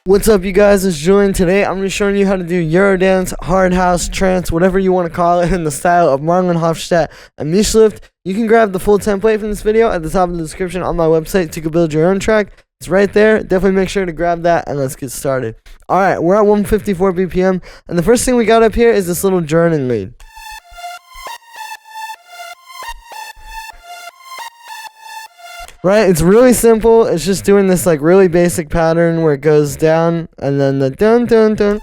What's up, you guys? It's Julian. Today I'm going to be showing you how to do Eurodance, hard house, trance, whatever you want to call it, in the style of Marlon, Hoffstadt, and Mischluft. You can grab the full template from this video at the top of the description on my website to build your own track. It's right there. Definitely make sure to grab that, and let's get started. Alright, we're at 154 BPM, and the first thing we got up here is this little journeying lead. Right, it's really simple. It's just doing this like really basic pattern where it goes down and then the dun dun dun.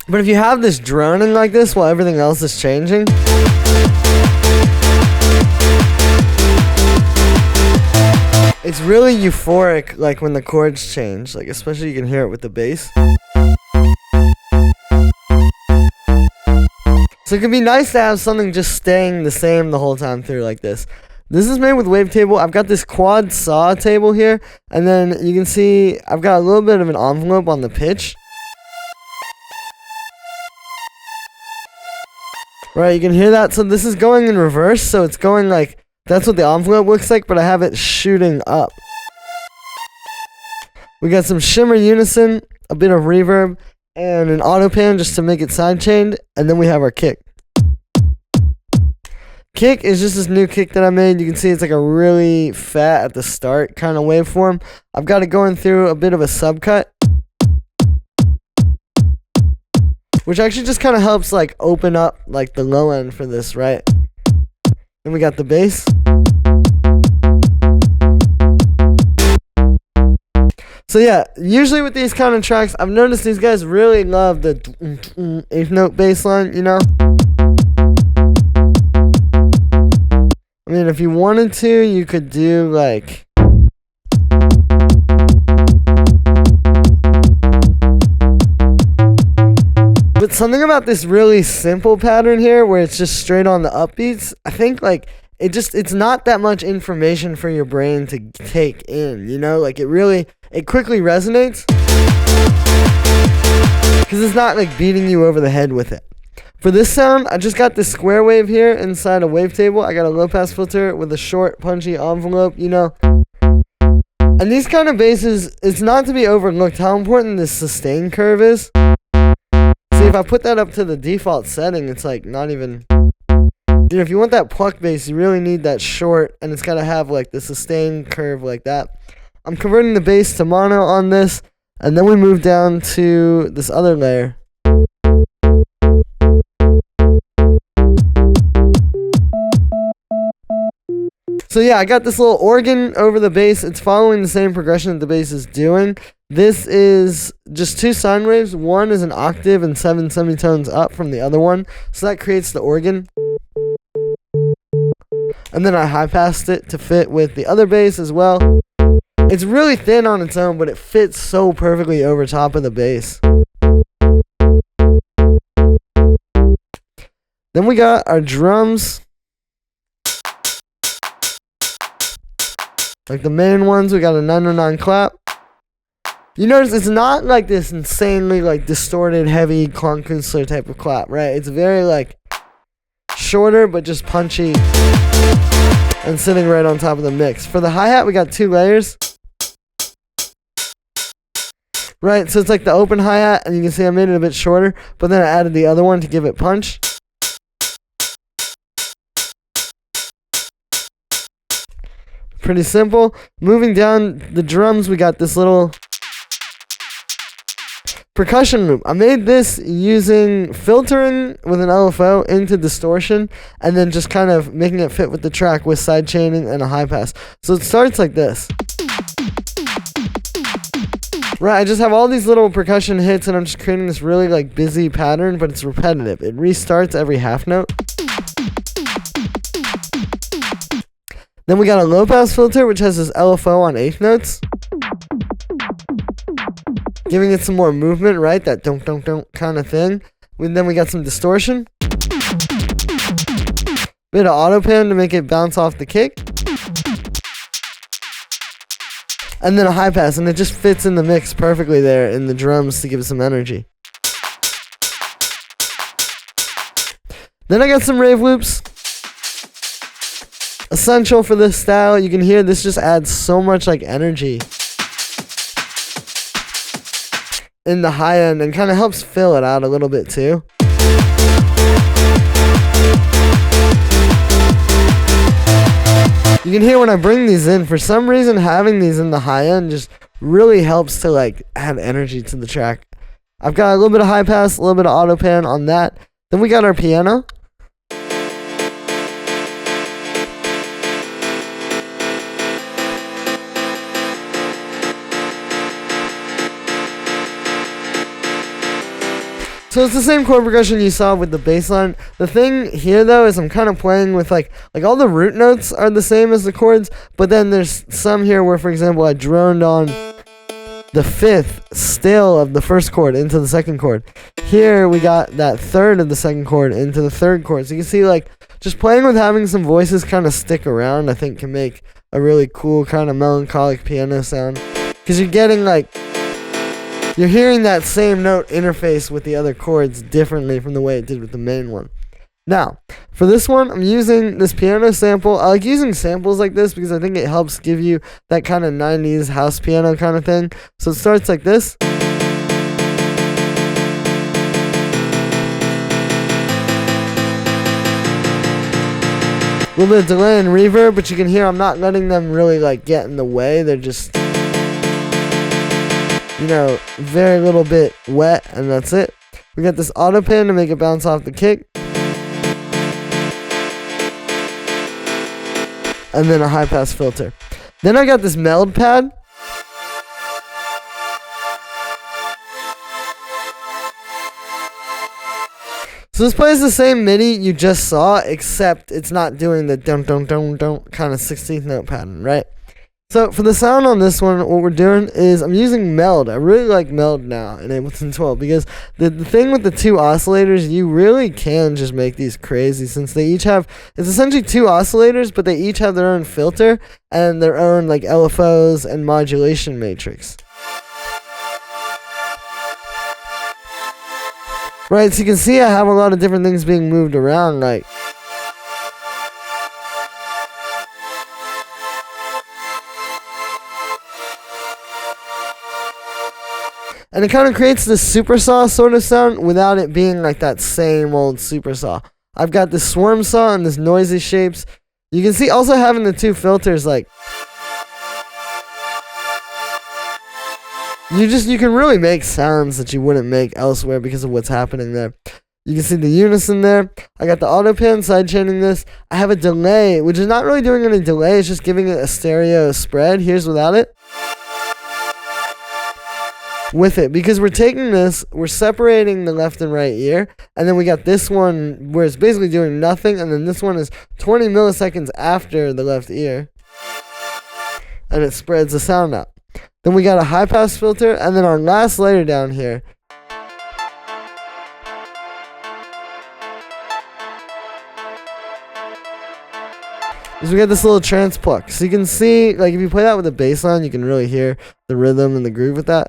But if you have this droning like this while everything else is changing, it's really euphoric, like when the chords change, like especially you can hear it with the bass. So it can be nice to have something just staying the same the whole time through like this. This is made with wavetable. I've got this quad saw table here, and then you can see I've got a little bit of an envelope on the pitch. Right, you can hear that. So this is going in reverse, so it's going like, that's what the envelope looks like, but I have it shooting up. We got some shimmer unison, a bit of reverb, and an auto pan just to make it sidechained, and then we have our kick. Kick is just this new kick that I made. You can see it's like a really fat at the start kind of waveform. I've got it going through a bit of a subcut, which actually just kind of helps like open up like the low end for this, right? Then we got the bass. So yeah, usually with these kind of tracks, I've noticed these guys really love the eighth note bass line, you know? I mean, if you wanted to, you could do like... But something about this really simple pattern here, where it's just straight on the upbeats, I think like, it's not that much information for your brain to take in, you know? Like it quickly resonates, because it's not like beating you over the head with it. For this sound, I just got this square wave here inside a wavetable. I got a low pass filter with a short punchy envelope, you know? And these kind of basses, it's not to be overlooked how important this sustain curve is. See, if I put that up to the default setting, it's like not even... Dude, if you want that pluck bass, you really need that short, and it's got to have like the sustain curve like that. I'm converting the bass to mono on this, and then we move down to this other layer. So yeah, I got this little organ over the bass. It's following the same progression that the bass is doing. This is just two sine waves. One is an octave and 7 semitones up from the other one. So that creates the organ. And then I high passed it to fit with the other bass as well. It's really thin on its own, but it fits so perfectly over top of the bass. Then we got our drums. Like the main ones, we got a 909 clap. You notice it's not like this insanely like distorted, heavy, Klangkünstler type of clap, right? It's very like shorter, but just punchy and sitting right on top of the mix. For the hi-hat, we got 2 layers. Right, so it's like the open hi-hat, and you can see I made it a bit shorter, but then I added the other one to give it punch. Pretty simple. Moving down the drums, we got this little percussion loop. I made this using filtering with an LFO into distortion, and then just kind of making it fit with the track with side chaining and a high pass. So it starts like this. Right, I just have all these little percussion hits, and I'm just creating this really like busy pattern, but it's repetitive. It restarts every half note. Then we got a low pass filter, which has this LFO on 8th notes, giving it some more movement, right? That don't kind of thing. Then we got some distortion, bit of auto pan to make it bounce off the kick, and then a high pass, and it just fits in the mix perfectly there in the drums to give it some energy. Then I got some rave loops. essential for this style. You can hear this just adds so much like energy. in the high end and kind of helps fill it out a little bit too. You can hear when I bring these in, for some reason having these in the high end just really helps to like add energy to the track. I've got a little bit of high pass, a little bit of auto pan on that. Then we got our piano. So it's the same chord progression you saw with the bass line. The thing here though is I'm kind of playing with like all the root notes are the same as the chords, but then there's some here where, for example, I droned on the fifth still of the first chord into the second chord. Here we got that third of the second chord into the third chord. So you can see like just playing with having some voices kind of stick around, I think can make a really cool kind of melancholic piano sound. Because you're getting like, you're hearing that same note interface with the other chords differently from the way it did with the main one. Now, for this one, I'm using this piano sample. I like using samples like this because I think it helps give you that kind of 90s house piano kind of thing. So it starts like this. A little bit of delay and reverb, but you can hear I'm not letting them really like get in the way. They're just, you know, very little bit wet, and that's it. We got this auto pan to make it bounce off the kick. And then a high pass filter. Then I got this Meld pad. So this plays the same MIDI you just saw, except it's not doing the dun dun dun dun kind of 16th note pattern, right? So for the sound on this one, what we're doing is I'm using Meld. I really like Meld now in Ableton 12 because the thing with the two oscillators, you really can just make these crazy since they each have, it's essentially two oscillators, but they each have their own filter and their own like LFOs and modulation matrix. Right, so you can see I have a lot of different things being moved around, like and it kind of creates this supersaw sort of sound without it being like that same old supersaw. I've got this swarm saw and this noisy shapes. You can see also having the two filters, like you can really make sounds that you wouldn't make elsewhere because of what's happening there. You can see the unison there. I got the auto pan sidechaining this. I have a delay, which is not really doing any delay. It's just giving it a stereo spread. Here's without it. With it, because we're taking this, we're separating the left and right ear, and then we got this one where it's basically doing nothing, and then this one is 20 milliseconds after the left ear, and it spreads the sound out. Then we got a high pass filter, and then our last layer down here is we got this little trance pluck. So you can see, like if you play that with a bass line, you can really hear the rhythm and the groove with that.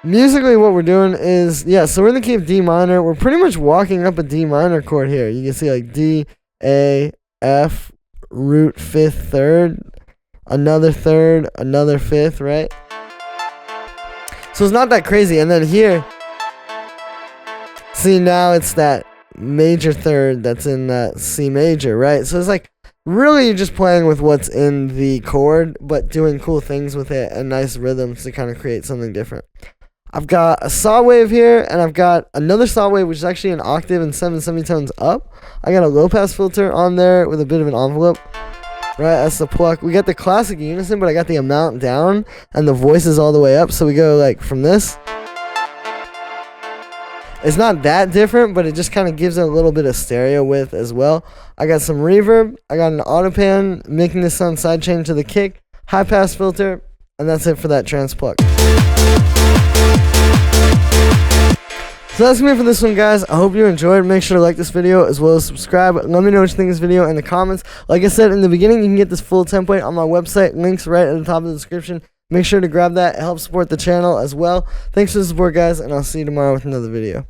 Musically, what we're doing is, so we're in the key of D minor. We're pretty much walking up a D minor chord here. You can see like D, A, F, root, fifth, third, another fifth, right? So it's not that crazy. And then here, see now it's that major third that's in that C major, right? So it's like, really you're just playing with what's in the chord, but doing cool things with it and nice rhythms to kind of create something different. I've got a saw wave here, and I've got another saw wave, which is actually an octave and 7 semitones up. I got a low pass filter on there with a bit of an envelope. Right, that's the pluck. We got the classic unison, but I got the amount down, and the voices all the way up. So we go like from this. It's not that different, but it just kind of gives it a little bit of stereo width as well. I got some reverb. I got an auto pan, making this sound sidechain to the kick. High pass filter, and that's it for that trance pluck. So that's me for this one, guys. I hope you enjoyed. Make sure to like this video as well as subscribe. Let me know what you think of this video in the comments. Like I said in the beginning, you can get this full template on my website. Links right at the top of the description. Make sure to grab that. It helps support the channel as well. Thanks for the support, guys, and I'll see you tomorrow with another video.